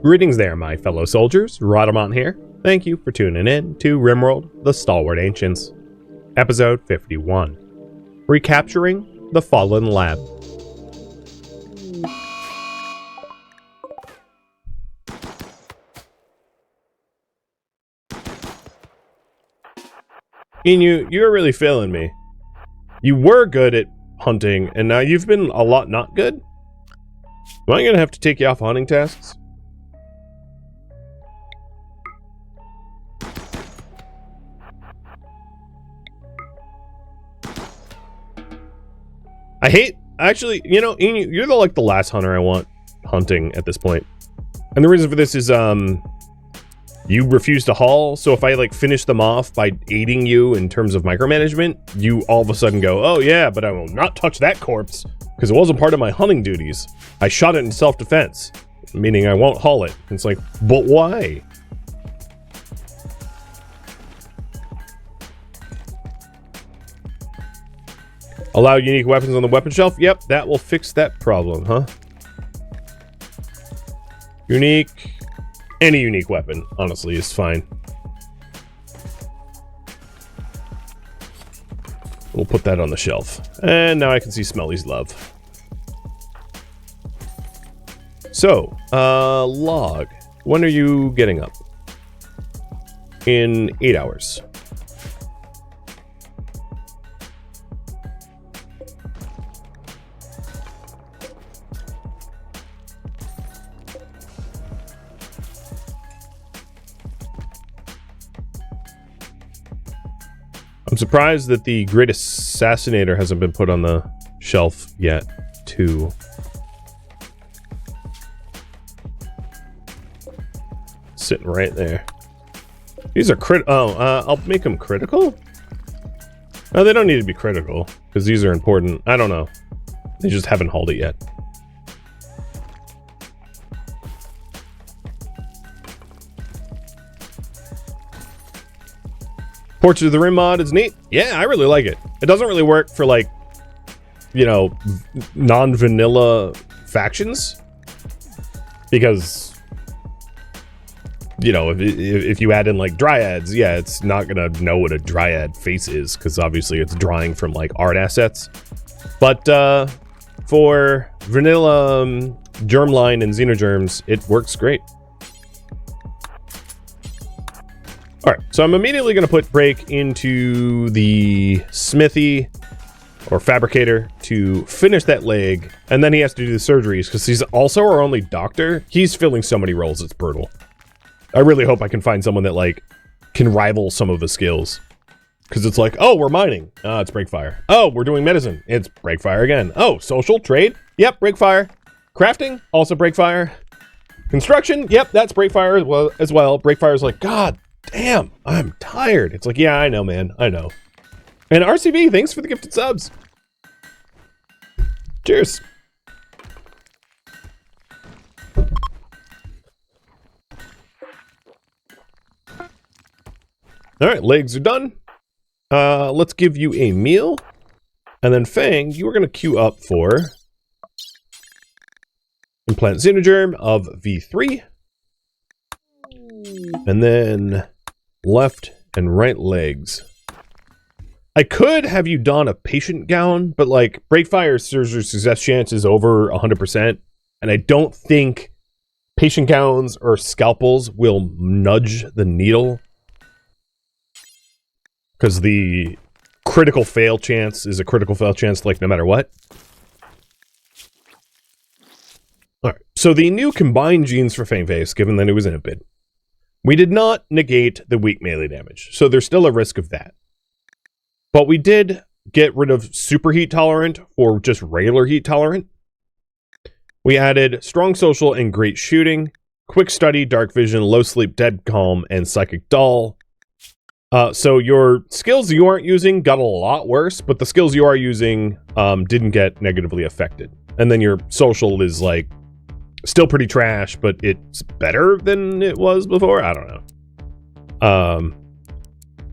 Greetings there, my fellow soldiers. Rhadamant here. Thank you for tuning in to RimWorld, the Stalwart Ancients. Episode 51. Recapturing the Fallen Lab. Inu, you're really failing me. You were good at hunting, and now you've been a lot not good? Am I gonna have to take you off hunting tasks? Actually, you know, Inu, you're like the last hunter I want hunting at this point. And the reason for this is, you refuse to haul, so if I like finish them off by aiding you in terms of micromanagement, you all of a sudden go, oh yeah, but I will not touch that corpse because it wasn't part of my hunting duties. I shot it in self-defense, meaning I won't haul it. It's like, but why? Allow unique weapons on the weapon shelf? Yep, that will fix that problem, huh? Unique. Any unique weapon, honestly, is fine. We'll put that on the shelf. And now I can see Smelly's love. So, log. When are you getting up? In 8 hours. I'm surprised that the Great Assassinator hasn't been put on the shelf yet, too. Sitting right there. These are I'll make them critical? No, they don't need to be critical, because these are important. I don't know. They just haven't hauled it yet. Portrait of the Rim mod is neat. Yeah, I really like it. It doesn't really work for, like, you know, non-vanilla factions. Because, you know, if you add in, like, dryads, yeah, it's not gonna know what a dryad face is, because obviously it's drawing from, like, art assets. But, for vanilla germline and xenogerms, it works great. All right, so I'm immediately going to put Break into the smithy or fabricator to finish that leg, and then he has to do the surgeries because he's also our only doctor. He's filling so many roles, it's brutal. I really hope I can find someone that like can rival some of the skills, because it's like, oh, we're mining. It's break fire. Oh, we're doing medicine. It's break fire again. Oh, social trade. Yep, break fire. Crafting, also break fire. Construction, yep, that's break fire as well. Break fire is like, God damn, I'm tired. It's like, yeah, I know, man. I know. And RCB, thanks for the gifted subs. Cheers. All right, legs are done. Let's give you a meal. And then Fang, you are going to queue up for Implant Xenogerm of V3. And then left and right legs. I could have you don a patient gown, but like breakfire surgery success chance is over 100%, and I don't think patient gowns or scalpels will nudge the needle, because the critical fail chance is a critical fail chance, like no matter what. All right, so the new combined genes for Fangface, given that it was Impid. We did not negate the weak melee damage, so there's still a risk of that. But we did get rid of super heat tolerant for just regular heat tolerant. We added strong social and great shooting, quick study, dark vision, low sleep, dead calm, and psychic dull. So your skills you aren't using got a lot worse, but the skills you are using didn't get negatively affected. And then your social is like still pretty trash, but it's better than it was before. I don't know.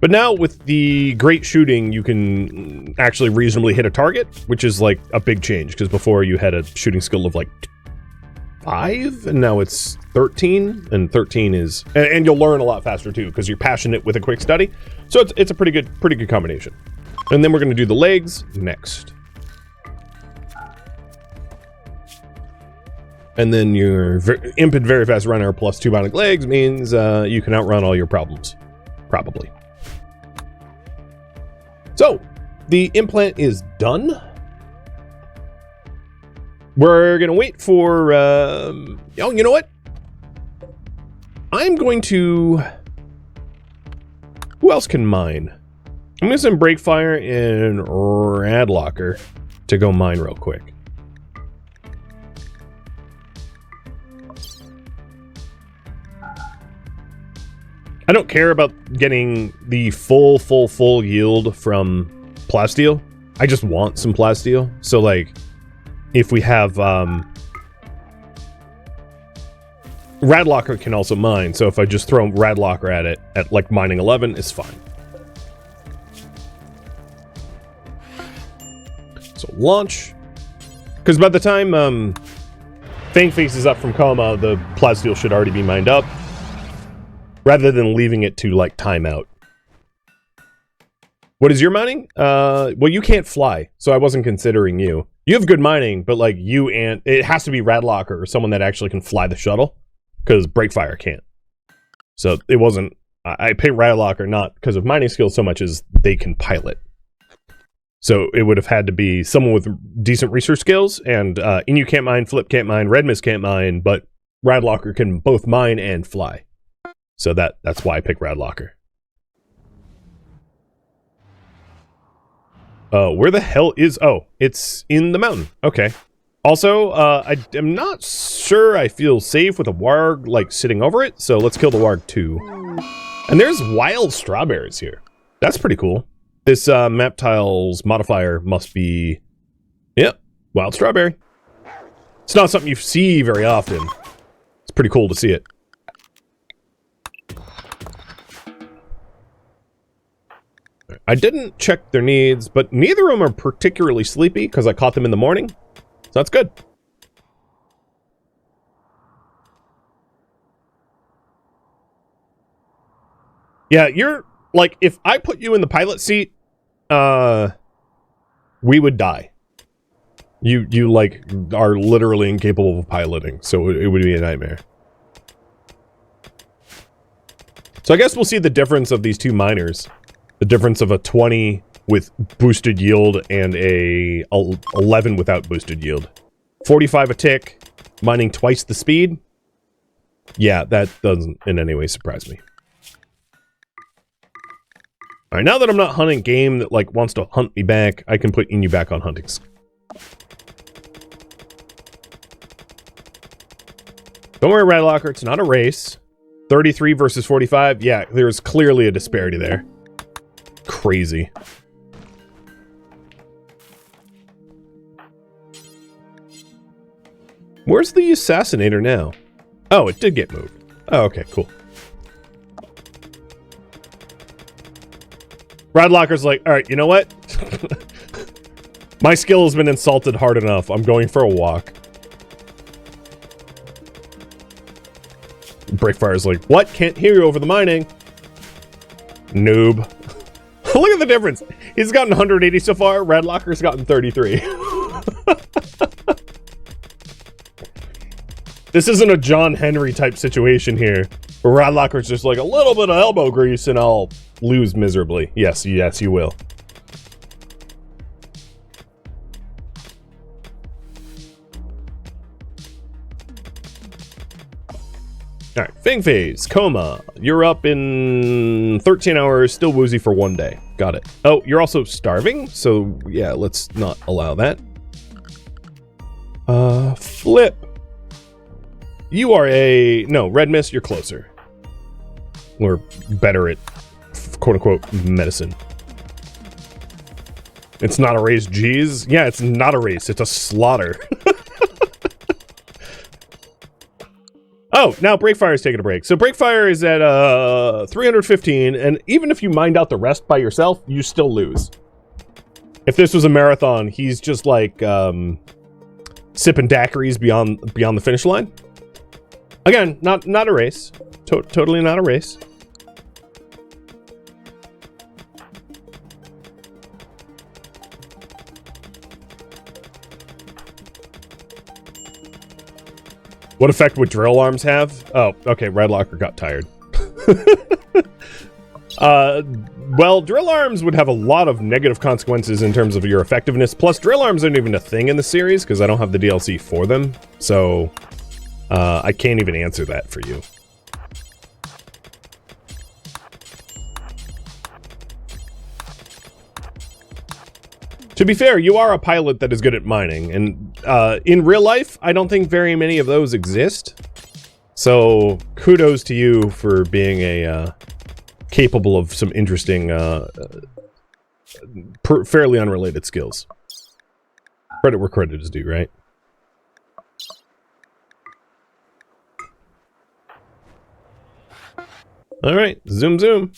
But now with the great shooting, you can actually reasonably hit a target, which is like a big change, because before you had a shooting skill of like 5, and now it's 13, and 13 is... And you'll learn a lot faster, too, because you're passionate with a quick study. So it's a pretty good combination. And then we're going to do the legs next. And then your imp and very fast runner plus 2 bionic legs means you can outrun all your problems. Probably. So, the implant is done. We're going to wait for... oh, you know what? I'm going to... Who else can mine? I'm going to send Breakfire and Radlocker to go mine real quick. I don't care about getting the full yield from plastile. I just want some plastile. So, like, if we have... Radlocker can also mine, so if I just throw Radlocker at it at, like, mining 11, it's fine. So, launch. Because by the time Fangface is up from coma, the plastile should already be mined up. Rather than leaving it to, like, timeout. What is your mining? Well, you can't fly, so I wasn't considering you. You have good mining, but, like, you and... It has to be Radlocker or someone that actually can fly the shuttle, because Breakfire can't. So, it wasn't... I picked Radlocker not because of mining skills so much as they can pilot. So, it would have had to be someone with decent research skills, and Inu can't mine, Flip can't mine, Redmist can't mine, but Radlocker can both mine and fly. So that's why I picked Radlocker. Where the hell is... Oh, it's in the mountain. Okay. Also, I am not sure I feel safe with a warg, like, sitting over it. So let's kill the warg too. And there's wild strawberries here. That's pretty cool. This map tile's modifier must be... Yep, wild strawberry. It's not something you see very often. It's pretty cool to see it. I didn't check their needs, but neither of them are particularly sleepy because I caught them in the morning. So that's good. Yeah, you're... Like, if I put you in the pilot seat, we would die. You like, are literally incapable of piloting, so it would be a nightmare. So I guess we'll see the difference of these two miners. The difference of a 20 with boosted yield and a 11 without boosted yield. 45 a tick, mining twice the speed. Yeah, that doesn't in any way surprise me. Alright, now that I'm not hunting game that, like, wants to hunt me back, I can put Inu back on hunting. Don't worry, Radlocker, it's not a race. 33 versus 45, yeah, there's clearly a disparity there. Crazy. Where's the assassinator now? Oh, it did get moved. Oh, okay, cool. Radlocker's like, alright, you know what? My skill has been insulted hard enough. I'm going for a walk. Breakfire's like, what? Can't hear you over the mining. Noob. Look at the difference. He's gotten 180 so far. Radlocker's gotten 33. This isn't a John Henry type situation here. Radlocker's just like a little bit of elbow grease and I'll lose miserably. Yes, yes, you will. Alright, Fang Phase, Coma. You're up in 13 hours, still woozy for 1 day. Got it. Oh, you're also starving? So, yeah, let's not allow that. Flip. You are a... No, Red Mist, you're closer. We're better at, quote-unquote, medicine. It's not a race, geez. Yeah, it's not a race, it's a slaughter. Oh, now Breakfire is taking a break. So Breakfire is at 315, and even if you mined out the rest by yourself, you still lose. If this was a marathon, he's just like sipping daiquiris beyond the finish line. Again, not a race. Totally not a race. What effect would drill arms have? Oh, okay, Radlocker got tired. Well, drill arms would have a lot of negative consequences in terms of your effectiveness. Plus, drill arms aren't even a thing in the series because I don't have the DLC for them. So, I can't even answer that for you. To be fair, you are a pilot that is good at mining, and in real life, I don't think very many of those exist. So, kudos to you for being a capable of some interesting, fairly unrelated skills. Credit where credit is due, right? Alright, zoom zoom.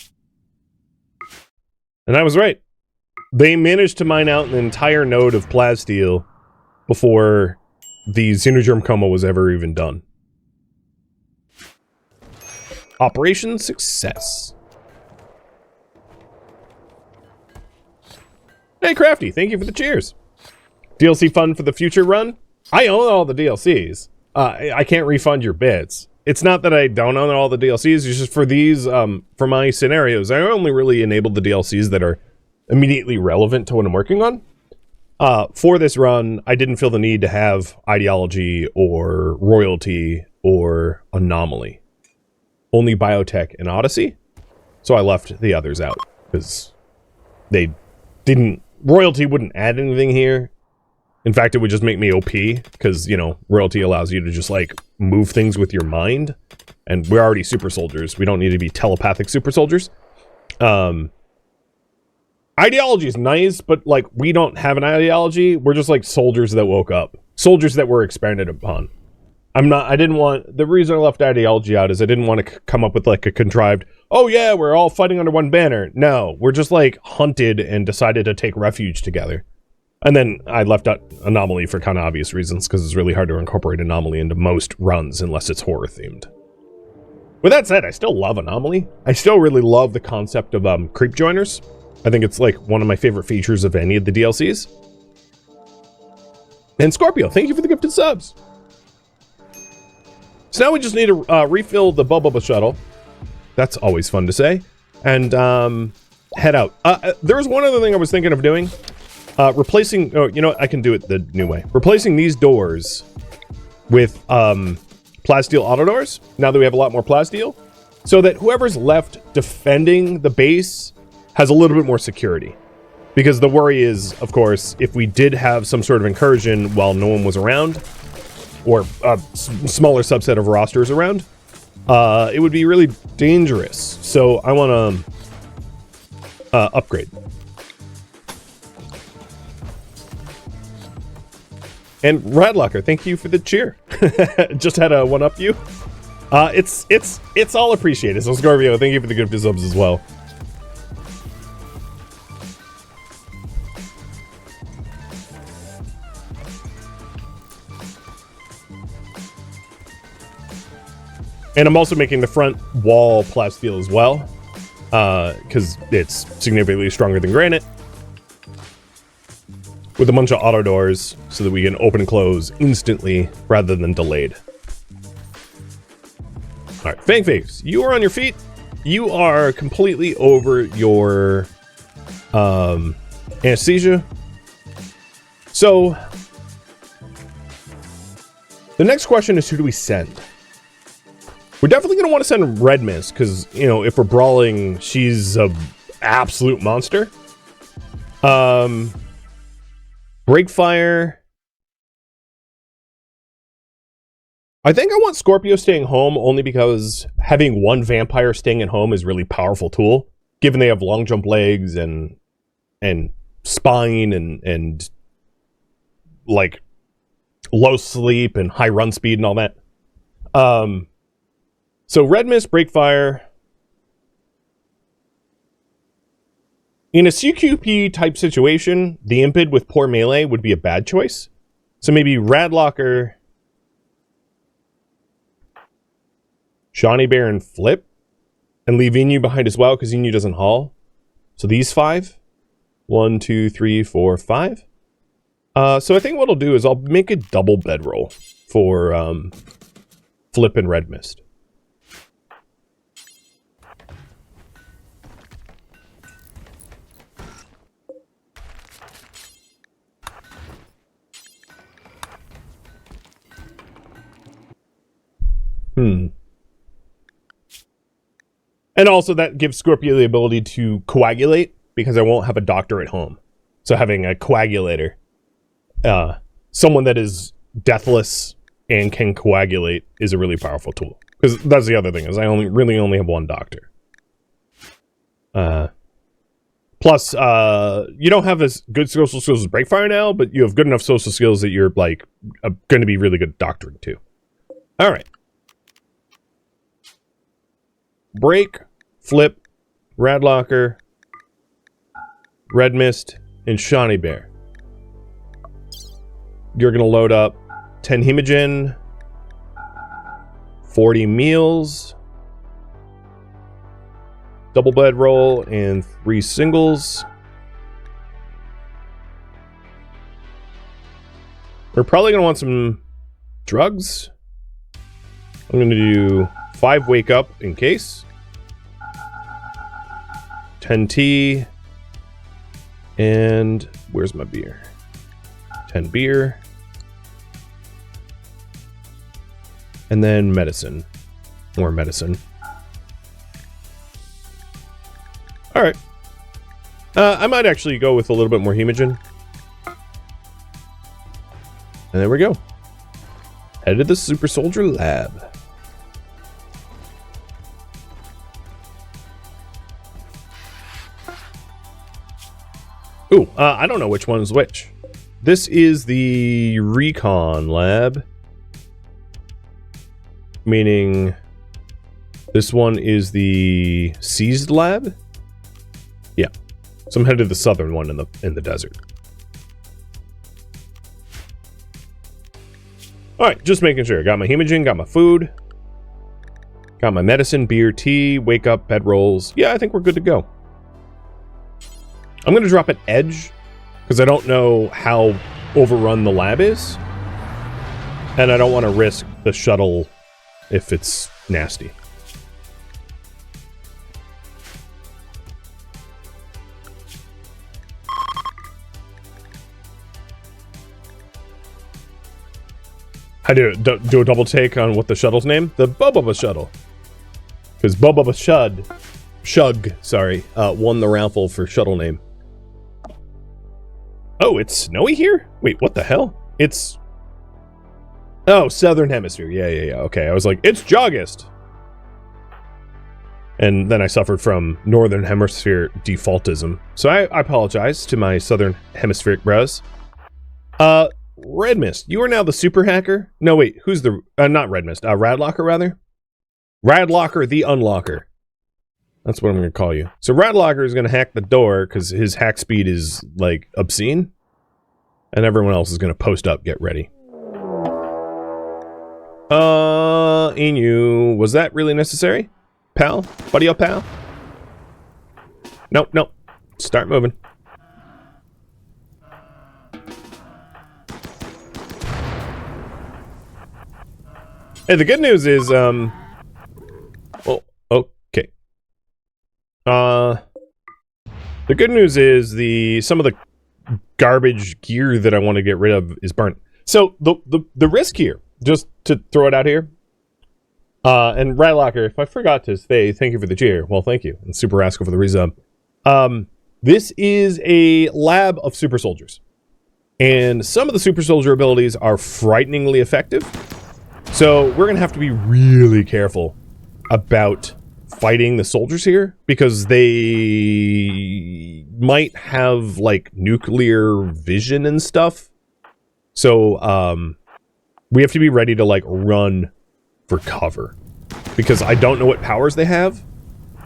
And I was right. They managed to mine out an entire node of plastile before the Xenogerm coma was ever even done. Operation success. Hey Crafty, thank you for the cheers. DLC fund for the future run? I own all the DLCs. I can't refund your bits. It's not that I don't own all the DLCs, it's just for these, for my scenarios, I only really enabled the DLCs that are immediately relevant to what I'm working on. For this run, I didn't feel the need to have ideology or royalty or anomaly. Only Biotech and Odyssey. So I left the others out because they didn't, royalty wouldn't add anything here. In fact, it would just make me OP because, you know, royalty allows you to just like move things with your mind. And we're already super soldiers. We don't need to be telepathic super soldiers. Ideology is nice, but like we don't have an ideology. We're just like soldiers that woke up. Soldiers that were expanded upon. I didn't want, the reason I left ideology out is I didn't want to come up with like a contrived, oh yeah, we're all fighting under one banner. No, we're just like hunted and decided to take refuge together. And then I left out anomaly for kind of obvious reasons because it's really hard to incorporate anomaly into most runs unless it's horror themed. With that said, I still love anomaly. I still really love the concept of creep joiners. I think it's like one of my favorite features of any of the DLCs. And Scorpio, thank you for the gifted subs. So now we just need to refill the Bubba shuttle. That's always fun to say. And head out. There was one other thing I was thinking of doing. Replacing, oh, you know what? I can do it the new way. Replacing these doors with plastile auto doors, now that we have a lot more plastile, so that whoever's left defending the base has a little bit more security. Because the worry is, of course, if we did have some sort of incursion while no one was around, or a smaller subset of rosters around, it would be really dangerous. So I want to upgrade. And Radlocker, thank you for the cheer. Just had a one-up you. It's all appreciated. So Scorpio, thank you for the gifted subs as well. And I'm also making the front wall plastile as well, because it's significantly stronger than granite. With a bunch of auto doors, so that we can open and close instantly rather than delayed. All right, Fang Face, you are on your feet. You are completely over your anesthesia. So the next question is, who do we send? We're definitely going to want to send Red Mist, because, you know, if we're brawling, she's an absolute monster. Breakfire. I think I want Scorpio staying home only because having one vampire staying at home is a really powerful tool, given they have long jump legs and spine and like low sleep and high run speed and all that. So Red Mist, Breakfire. In a CQP type situation, the Impid with poor melee would be a bad choice. So maybe Radlocker Shawnee Bear and Flip. And leave Inu behind as well, because Inu doesn't haul. So these 5. 1, 2, 3, 4, 5. So I think what I'll do is I'll make a double bedroll for Flip and Red Mist. And also that gives Scorpio the ability to coagulate, because I won't have a doctor at home. So having a coagulator, someone that is deathless and can coagulate, is a really powerful tool. Because that's the other thing, is I really only have one doctor. Plus, you don't have as good social skills as Breakfire now, but you have good enough social skills that you're, like, going to be really good at doctoring, too. Alright. Break, Flip, Radlocker, Red Mist, and Shawnee Bear. You're going to load up 10 Hemogen, 40 meals, double bedroll, and 3 singles. We're probably going to want some drugs. I'm going to do 5 wake up in case. 10 tea. And where's my beer? 10 beer. And then medicine. More medicine. Alright. I might actually go with a little bit more Hemogen. And there we go. Head to the Super Soldier Lab. Ooh, I don't know which one's which. This is the Recon Lab. Meaning, this one is the Seized Lab? Yeah. So I'm headed to the southern one in the desert. Alright, just making sure. Got my Hemogen, got my food. Got my medicine, beer, tea, wake up, bedrolls. Yeah, I think we're good to go. I'm going to drop an edge, because I don't know how overrun the lab is. And I don't want to risk the shuttle if it's nasty. I do a double take on what the shuttle's name? The Bubba Shuttle. Because Bubba Shug, sorry, won the raffle for shuttle name. Oh, it's snowy here? Wait, what the hell? It's... Oh, Southern Hemisphere. Yeah. Okay, I was like, it's Joggist. And then I suffered from Northern Hemisphere defaultism. So I apologize to my Southern Hemispheric bros. Red Mist, you are now the super hacker? No, wait, who's the... not Red Mist, Radlocker, rather? Radlocker the Unlocker. That's what I'm going to call you. So Radlocker is going to hack the door because his hack speed is, like, obscene. And everyone else is going to post up, get ready. Inu, was that really necessary? Pal? Buddy up, pal? Nope. Start moving. Hey, the good news is, well, okay. The good news is some of the garbage gear that I want to get rid of is burnt. So the risk here, just to throw it out here, and Radlocker, if I forgot to say thank you for the cheer, well, thank you, and Super Rascal for the resub. This is a lab of super soldiers, and some of the super soldier abilities are frighteningly effective. So we're going to have to be really careful about fighting the soldiers here, because they might have, like, nuclear vision and stuff. So, we have to be ready to, like, run for cover. Because I don't know what powers they have,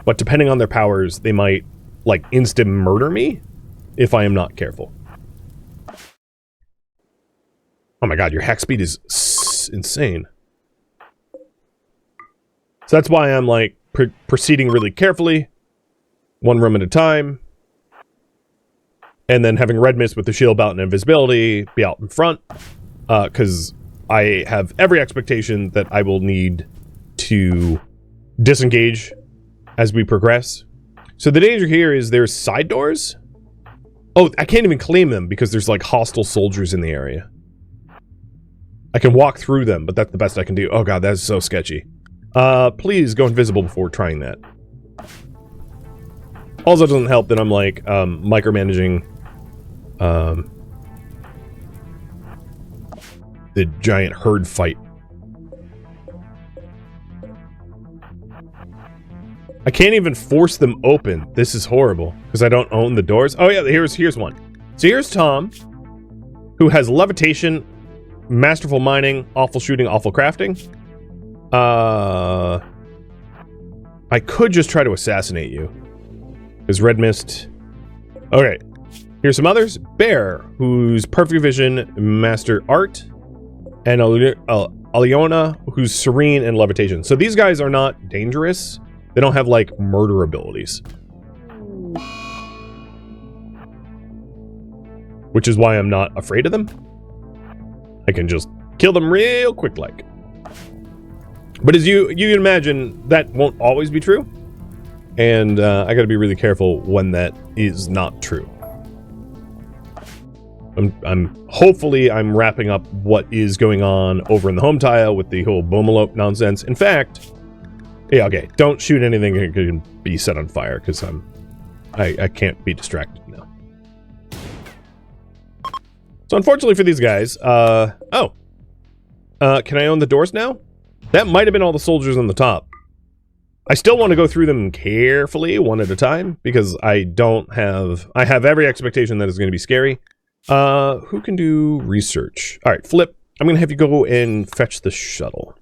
but depending on their powers, they might, like, instant murder me if I am not careful. Oh my god, your hack speed is insane. So that's why I'm like proceeding really carefully, one room at a time, and then having red mist with the shield belt and invisibility be out in front, because I have every expectation that I will need to disengage as we progress. So the danger here is there's side doors. Oh, I can't even claim them because there's like hostile soldiers in the area. I can walk through them, but that's the best I can do. Oh god, that's so sketchy. Please go invisible before trying that. Also doesn't help that I'm like micromanaging the giant herd fight. I can't even force them open. This is horrible because I don't own the doors. Oh yeah, here's one. So here's Tom, who has levitation, masterful mining, awful shooting, awful crafting. I could just try to assassinate you. There's red mist. Okay, here's some others. Bear, who's perfect vision, master art, and Aliona, who's serene and levitation. So these guys are not dangerous. They don't have, like, murder abilities. Which is why I'm not afraid of them. I can just kill them real quick, like. But as you can imagine, that won't always be true. And I gotta be really careful when that is not true. Hopefully I'm wrapping up what is going on over in the home tile with the whole boomalope nonsense. In fact... Yeah, okay. Don't shoot anything that can be set on fire, because I can't be distracted now. So unfortunately for these guys, can I own the doors now? That might have been all the soldiers on the top. I still want to go through them carefully, one at a time, because I have every expectation that it's going to be scary. Who can do research? All right, Flip, I'm going to have you go and fetch the shuttle.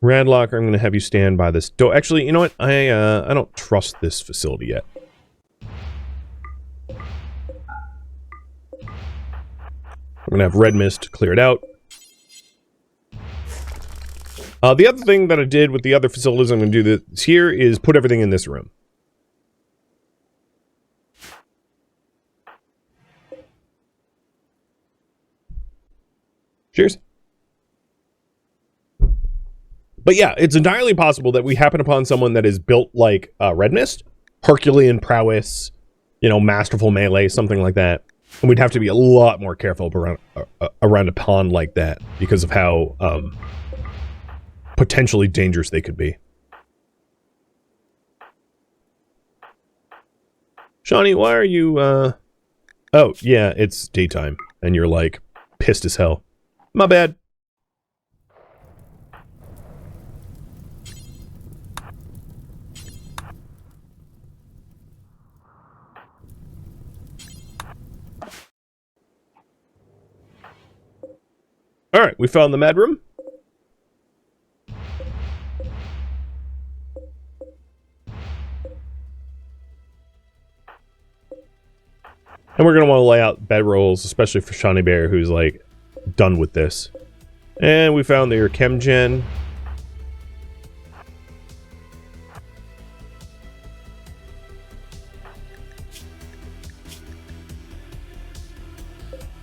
Radlocker, I'm going to have you stand by this door. Actually, you know what? I don't trust this facility yet. I'm going to have red mist clear it out. The other thing that I did with the other facilities I'm going to do this here is put everything in this room. Cheers. But yeah, it's entirely possible that we happen upon someone that is built like Red Mist, Herculean prowess, you know, masterful melee, something like that. And we'd have to be a lot more careful around a pond like that because of how potentially dangerous they could be. Shawnee, why are you, Oh, yeah, it's daytime, and you're, like, pissed as hell. My bad. Alright, we found the med room. And we're going to want to lay out bedrolls, especially for Shawnee Bear, who's, like, done with this. And we found their chem gen.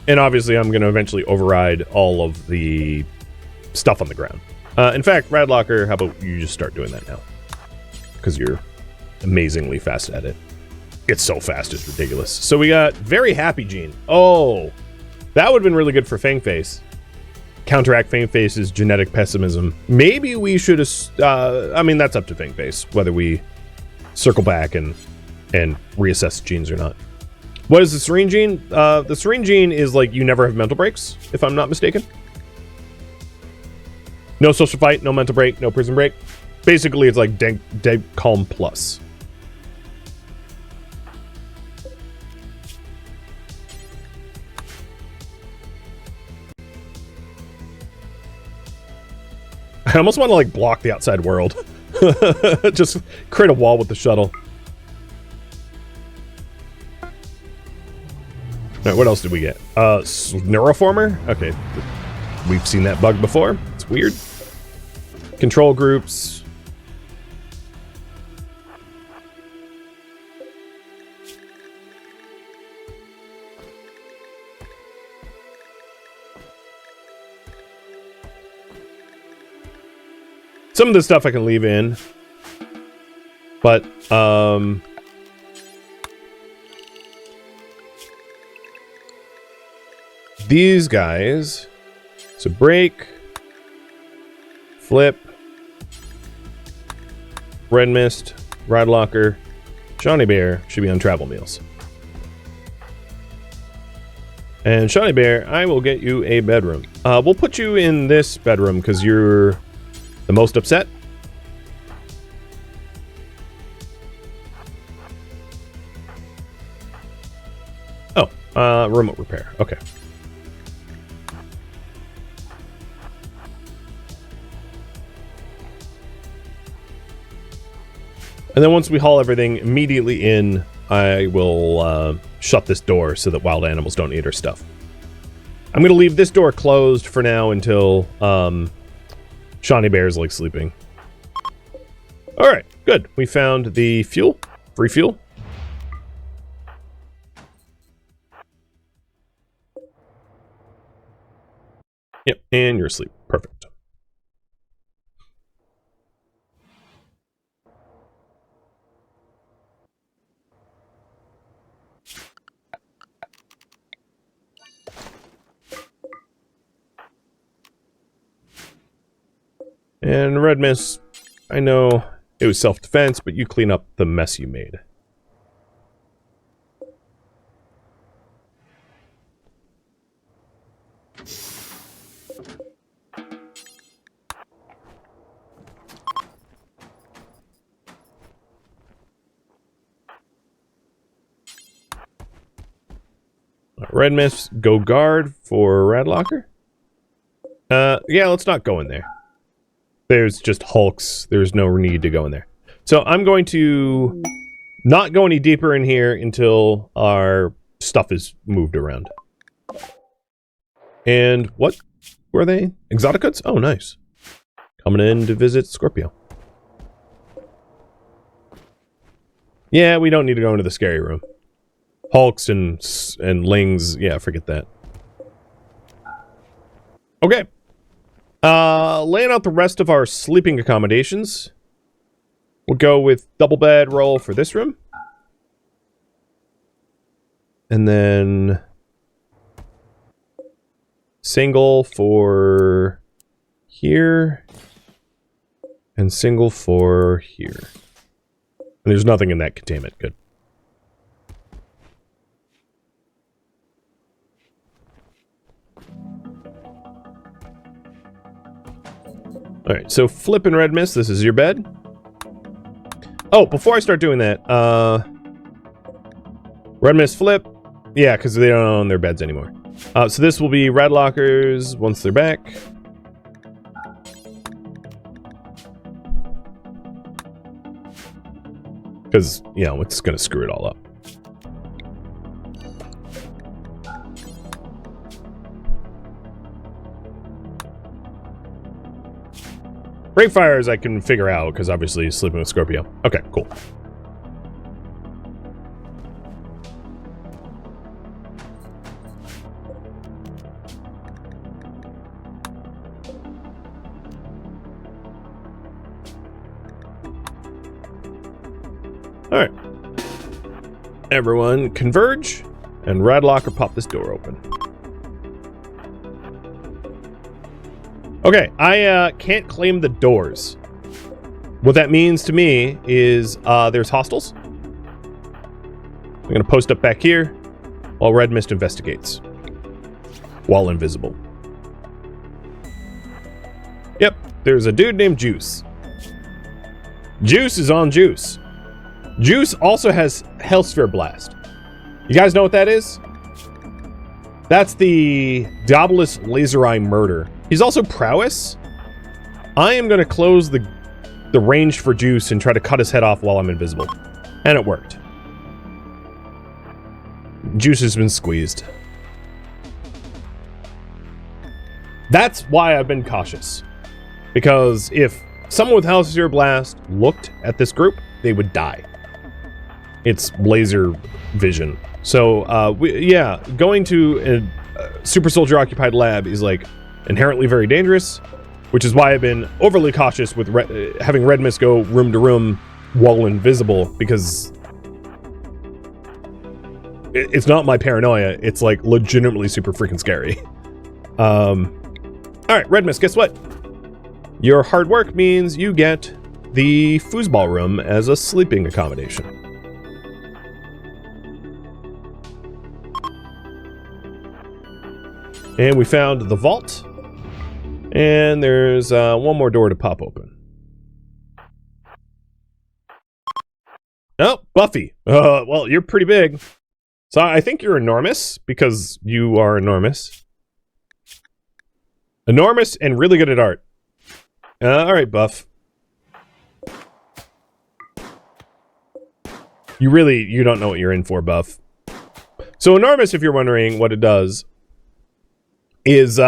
And obviously, I'm going to eventually override all of the stuff on the ground. In fact, Radlocker, how about you just start doing that now? Because you're amazingly fast at it. It's so fast, it's ridiculous. So we got very happy gene. Oh, that would have been really good for Fangface. Counteract Fangface's genetic pessimism. Maybe we should have... I mean, that's up to Fangface, whether we circle back and reassess genes or not. What is the serene gene? The serene gene is like you never have mental breaks, if I'm not mistaken. No social fight, no mental break, no prison break. Basically, it's like dead calm plus. I almost want to like block the outside world. Just create a wall with the shuttle. Alright, what else did we get? Neuroformer? Okay. We've seen that bug before. It's weird. Control groups. Some of the stuff I can leave in, but these guys, so break, flip, red mist, rod locker, Shawnee Bear should be on travel meals. And Shawnee Bear, I will get you a bedroom. We'll put you in this bedroom because you're the most upset. Oh, remote repair. Okay. And then once we haul everything immediately in, I will shut this door so that wild animals don't eat our stuff. I'm going to leave this door closed for now until Shawnee Bear's like sleeping. All right, good. We found the fuel, free fuel. Yep, and you're asleep. Perfect. And Red Mist, I know it was self-defense, but you clean up the mess you made. Red Mist, go guard for Radlocker. Yeah, let's not go in there. There's just hulks. There's no need to go in there. So I'm going to not go any deeper in here until our stuff is moved around. And what were they? Exoticoods? Oh, nice. Coming in to visit Scorpio. Yeah, we don't need to go into the scary room. Hulks and lings, yeah, forget that. Okay. Laying out the rest of our sleeping accommodations. We'll go with double bed roll for this room. And then single for here. And single for here. And there's nothing in that containment. Good. Alright, so Flip and Red Mist, this is your bed. Oh, before I start doing that, Red Mist, Flip. Yeah, because they don't own their beds anymore. So this will be Red Lockers once they're back. Because, you know, it's going to screw it all up. Break fires I can figure out, because obviously he's sleeping with Scorpio. Okay, cool. Alright. Everyone converge, and Radlocker pop this door open. Okay, I can't claim the doors. What that means to me is there's hostiles. I'm going to post up back here while Red Mist investigates. While invisible. Yep, there's a dude named Juice. Juice is on Juice. Juice also has Hellsphere Blast. You guys know what that is? That's the Daedalus Laser Eye Murder. He's also Prowess. I am going to close the range for Juice and try to cut his head off while I'm invisible. And it worked. Juice has been squeezed. That's why I've been cautious. Because if someone with Halcyon Blast looked at this group, they would die. It's laser vision. So, going to a super soldier occupied lab is like inherently very dangerous, which is why I've been overly cautious with having Red Mist go room to room while invisible, because it's not my paranoia. It's like legitimately super freaking scary. All right, Red Mist, guess what? Your hard work means you get the foosball room as a sleeping accommodation. And we found the vault. And there's one more door to pop open. Oh, Buffy. Well, you're pretty big. So I think you're enormous, because you are enormous. Enormous and really good at art. Alright, Buff. You don't know what you're in for, Buff. So enormous, if you're wondering what it does, is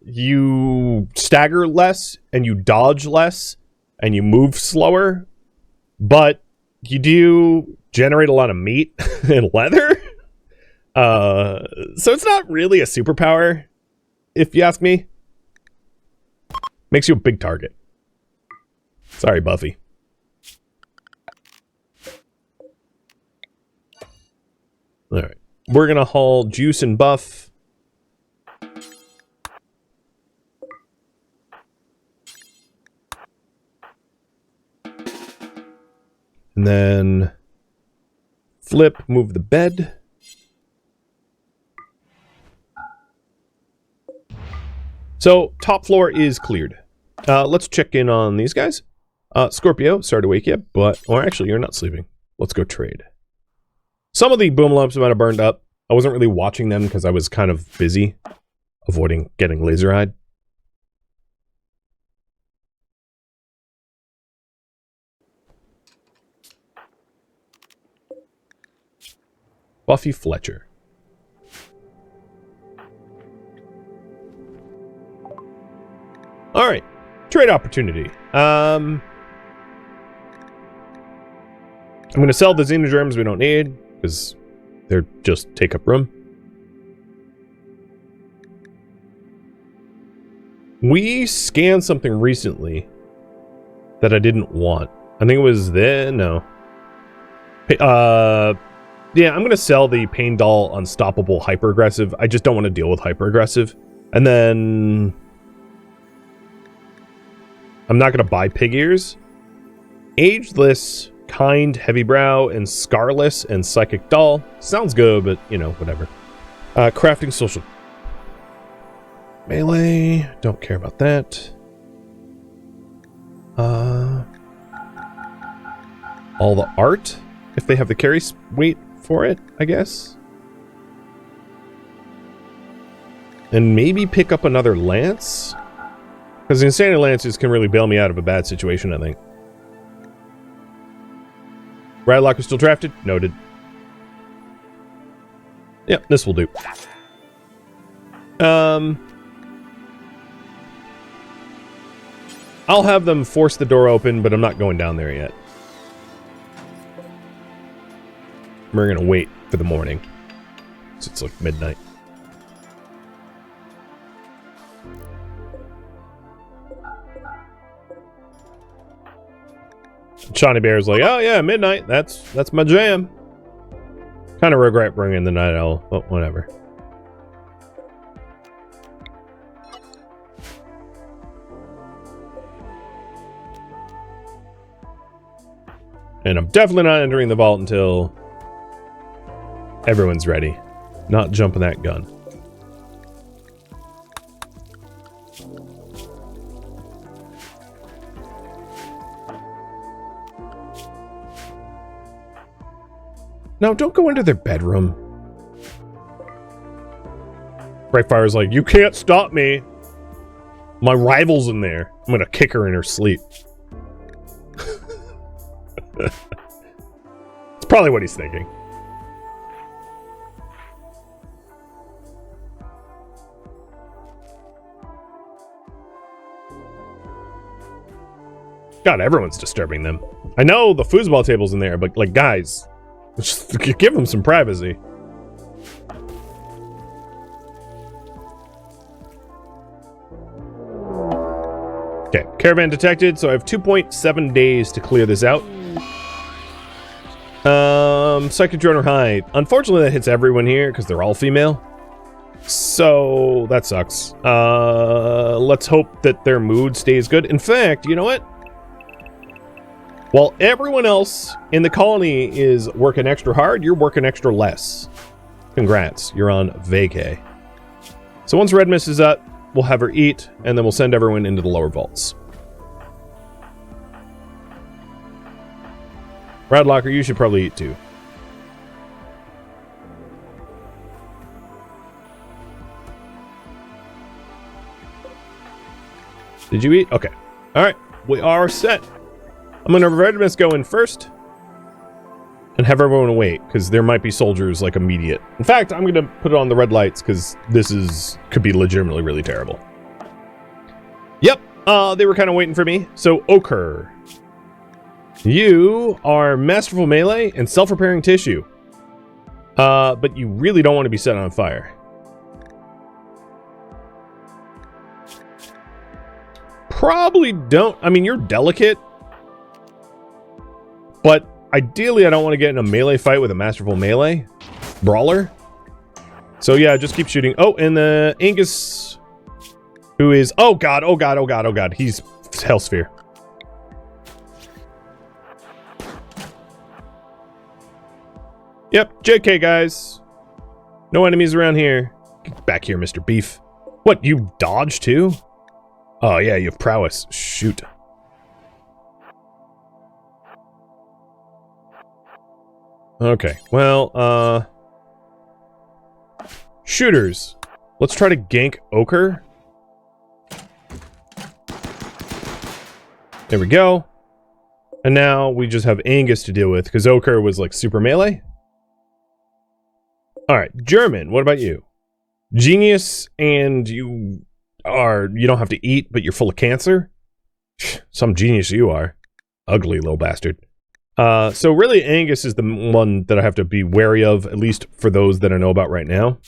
you stagger less, and you dodge less, and you move slower, but you do generate a lot of meat and leather. So it's not really a superpower, if you ask me. Makes you a big target. Sorry, Buffy. Alright. We're gonna haul Juice and Buff. And then Flip, move the bed. So, top floor is cleared. Let's check in on these guys. Scorpio, sorry to wake you, or actually, you're not sleeping. Let's go trade. Some of the boom lamps might have burned up. I wasn't really watching them because I was kind of busy avoiding getting laser-eyed. Buffy Fletcher. Alright, trade opportunity. I'm going to sell the xenogerms we don't need, because they're just take up room. We scanned something recently that I didn't want. I think it was no. Yeah, I'm going to sell the Pain Doll Unstoppable Hyper Aggressive. I just don't want to deal with Hyper Aggressive. And then I'm not going to buy Pig Ears. Ageless, Kind, Heavy Brow, and Scarless, and Psychic Doll. Sounds good, but, you know, whatever. Crafting Social. Melee. Don't care about that. All the art, if they have the carry weight for it, I guess. And maybe pick up another Lance? Because the Insanity Lances can really bail me out of a bad situation, I think. Radlock is still drafted? Noted. Yep, this will do. I'll have them force the door open, but I'm not going down there yet. We're gonna wait for the morning. So it's like midnight. Shawnee Bear's like, oh yeah, midnight. That's my jam. Kind of regret bringing the Night Owl, but whatever. And I'm definitely not entering the vault until everyone's ready. Not jumping that gun. No, don't go into their bedroom. Breakfire's like, you can't stop me. My rival's in there. I'm gonna kick her in her sleep. It's probably what he's thinking. God, everyone's disturbing them. I know the foosball table's in there, but, like, guys, just give them some privacy. Okay, caravan detected, so I have 2.7 days to clear this out. Psychic drone or hide. Unfortunately, that hits everyone here because they're all female. So that sucks. Let's hope that their mood stays good. In fact, you know what? While everyone else in the colony is working extra hard, you're working extra less. Congrats, you're on vacay. So once Red Mist is up, we'll have her eat, and then we'll send everyone into the lower vaults. Radlocker, you should probably eat too. Did you eat? Okay. Alright, we are set. I'm gonna have Red Mist go in first. And have everyone wait, because there might be soldiers, like, immediate. In fact, I'm gonna put it on the red lights, because this could be legitimately really terrible. Yep, they were kind of waiting for me. So, Ochre. You are masterful melee and self-repairing tissue. But you really don't want to be set on fire. Probably don't. I mean, you're delicate. But ideally, I don't want to get in a melee fight with a masterful melee brawler. So yeah, just keep shooting. Oh, and the Angus, who is... Oh god, oh god, oh god, oh god. He's Hellsphere. Yep, JK, guys. No enemies around here. Get back here, Mr. Beef. What, you dodge too? Oh yeah, you have prowess. Shoot. Okay, well, shooters. Let's try to gank Ochre. There we go. And now we just have Angus to deal with, because Ochre was like super melee. Alright, German, what about you? Genius, and you don't have to eat, but you're full of cancer? Some genius you are. Ugly little bastard. So really Angus is the one that I have to be wary of, at least for those that I know about right now.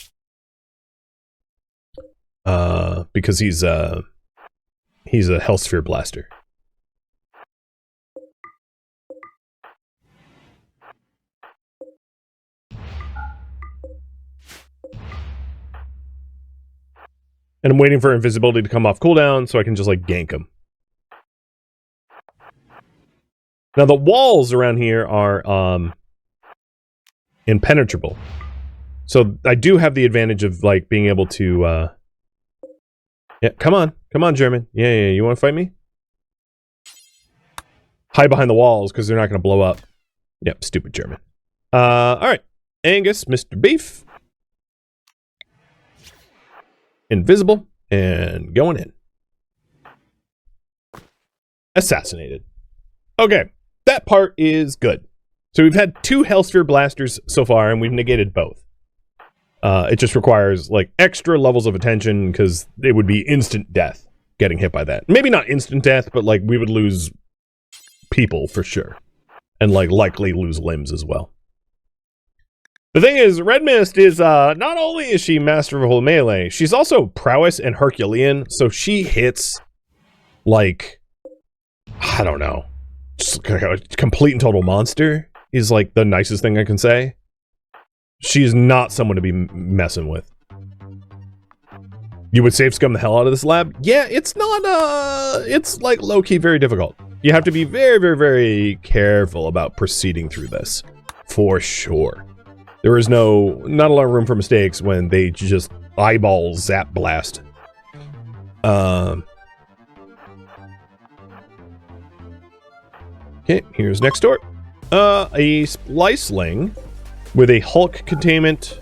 Because he's a Hellsphere blaster. And I'm waiting for invisibility to come off cooldown so I can just, like, gank him. Now, the walls around here are, impenetrable. So, I do have the advantage of, like, being able to, Yeah, come on. Come on, German. Yeah, you want to fight me? Hide behind the walls, because they're not going to blow up. Yep, stupid German. Alright. Angus, Mr. Beef. Invisible, and going in. Assassinated. Okay, that part is good. So we've had 2 Hellsphere blasters so far, and we've negated both. It just requires, like, extra levels of attention, because it would be instant death getting hit by that. Maybe not instant death, but, like, we would lose people for sure. And, like, likely lose limbs as well. The thing is, Red Mist is, not only is she masterful melee, she's also prowess and Herculean, so she hits, like, I don't know, just a complete and total monster is, like, the nicest thing I can say. She's not someone to be messing with. You would safe scum the hell out of this lab? Yeah, it's not, it's, like, low-key very difficult. You have to be very, very, very careful about proceeding through this, for sure. There is not a lot of room for mistakes when they just eyeball zap blast. Okay, here's next door. A spliceling with a Hulk containment.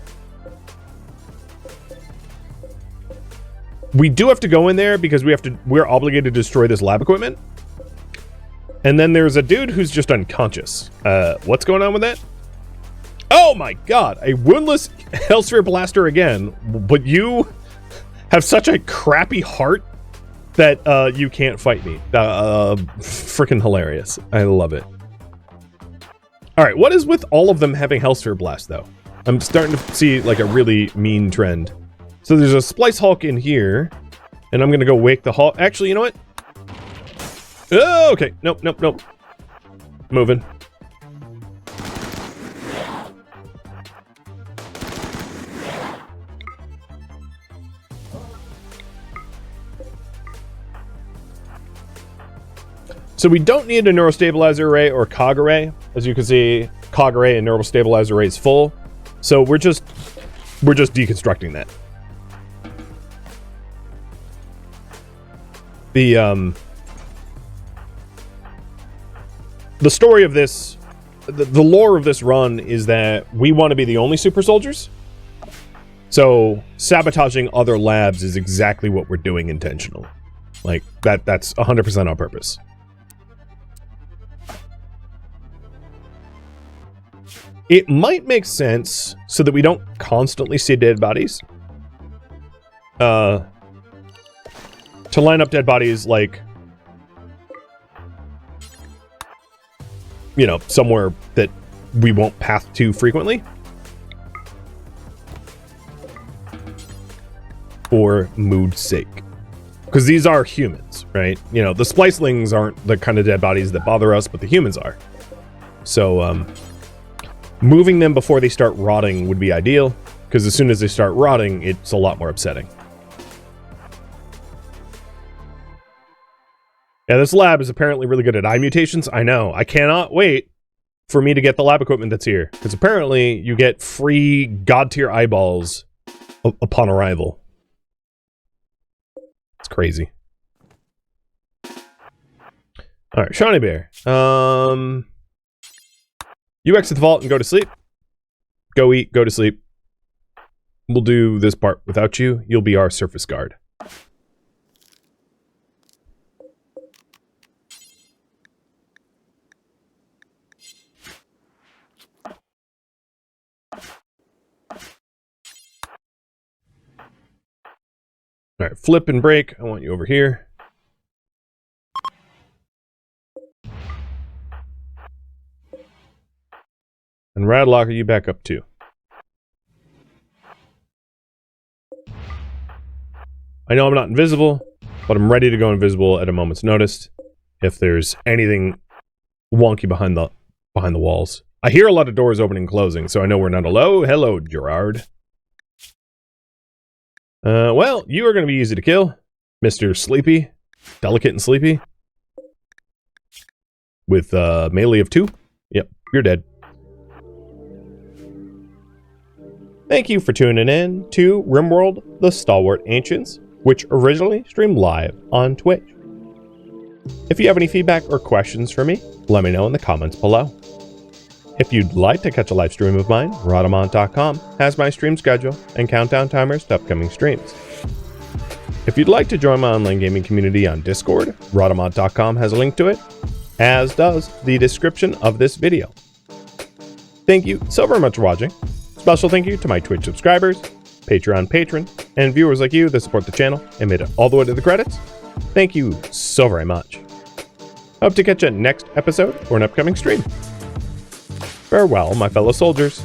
We do have to go in there because we're obligated to destroy this lab equipment. And then there's a dude who's just unconscious. What's going on with that? Oh my god, a woundless Hellsphere blaster again, but you have such a crappy heart that you can't fight me. Freaking hilarious. I love it. All right, what is with all of them having Hellsphere Blast, though? I'm starting to see, like, a really mean trend. So there's a Splice Hulk in here, and I'm going to go wake the Hulk. Actually, you know what? Oh, okay. Nope, nope, nope. Moving. So we don't need a neurostabilizer array or cog array. As you can see, cog array and neurostabilizer array is full. So we're just deconstructing that. The story of this, the lore of this run is that we want to be the only super soldiers. So sabotaging other labs is exactly what we're doing intentionally. Like that's 100% on purpose. It might make sense so that we don't constantly see dead bodies. To line up dead bodies like, you know, somewhere that we won't path to frequently. For mood's sake. Because these are humans, right? You know, the splicelings aren't the kind of dead bodies that bother us, but the humans are. So, moving them before they start rotting would be ideal, because as soon as they start rotting, it's a lot more upsetting. Yeah, this lab is apparently really good at eye mutations. I know. I cannot wait for me to get the lab equipment that's here, because apparently you get free god-tier eyeballs upon arrival. It's crazy. All right, Shawnee Bear. You exit the vault and go to sleep. Go eat, go to sleep. We'll do this part without you. You'll be our surface guard. All right, flip and break. I want you over here. And Radlocker, you back up too. I know I'm not invisible, but I'm ready to go invisible at a moment's notice if there's anything wonky behind the walls. I hear a lot of doors opening and closing, so I know we're not alone. Hello, Gerard. Well, you are going to be easy to kill, Mr. Sleepy, delicate and sleepy. With melee of 2. Yep, you're dead. Thank you for tuning in to RimWorld, the Stalwart Ancients, which originally streamed live on Twitch. If you have any feedback or questions for me, let me know in the comments below. If you'd like to catch a live stream of mine, Rhadamant.com has my stream schedule and countdown timers to upcoming streams. If you'd like to join my online gaming community on Discord, Rhadamant.com has a link to it, as does the description of this video. Thank you so very much for watching. Special thank you to my Twitch subscribers, Patreon patron, and viewers like you that support the channel and made it all the way to the credits. Thank you so very much. Hope to catch you next episode or an upcoming stream. Farewell, my fellow soldiers.